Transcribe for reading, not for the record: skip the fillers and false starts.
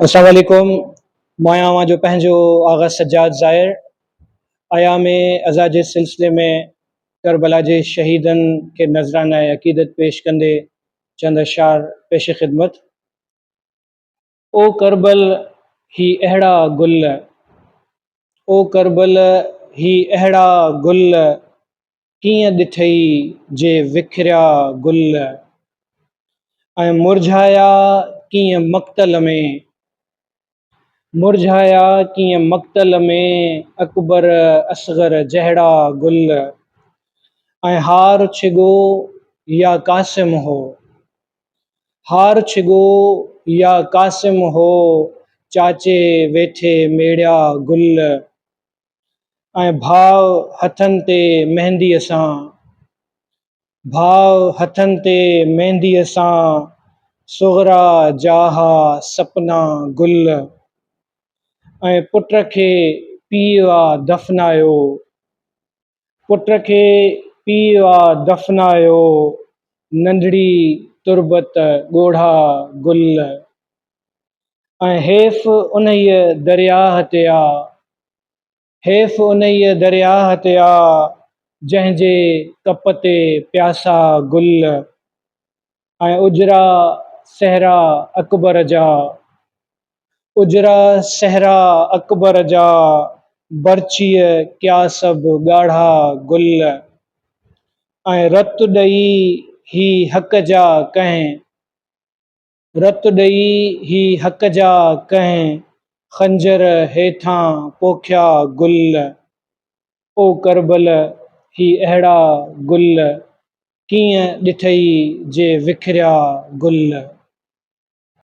अस्सलाम वालेकुम। मायावा जो पंहिंजो आगा सज्जाद ज़ाहिर आयाम अज़ा जे सिलसिले में करबला जे शहीदन के नज़राना अक़ीदत पेश कंदे चंद अशार पेश ख़िदमत। ओ करबल ही अहिड़ा गुल, ओ करबल ही अहिड़ा गुल, कीअं ॾिठई जे विखरिया गुल, ऐं मुरझाया कीअं मक़तल में, मुरझाया कीअं मक़तल में अकबर असग़र जहिड़ा गुल, ऐं हार छिगो या क़ासिम हो, हार छिगो या क़ासिम हो, चाचे वेठे मेड़िया गुल, ऐं भाव हथनि ते मेहंदीअ सां, भाव हथनि ते मेहंदीअ सां, सुग़रा जाहा सपना गुल, ऐं पुट खे पीउ दफ़नायो, पुट खे पीउ दफ़नायो, नंढड़ी तुरबत ॻोढ़ा गुल, ऐं हेफ़ उन्हीअ दरियाह ते आ, हेफ़ उन्हीअ दरियाह ते आ, जंहिंजे कप ते प्यासा गुल, ऐं उजरा सहरा अकबर जा, उजरा सहरा अकबर जा, बर्चीअ क्या सभु ॻाढ़ा गुल, ऐं रत ॾेई ही हक़ जा कंहिं, रत ॾेई ही हक़ जा कंहिं, खंजर हेठां पोखिया गुल, ओ करबल ही अहिड़ा गुल, कीअं ॾिठई जे विखरिया गुल।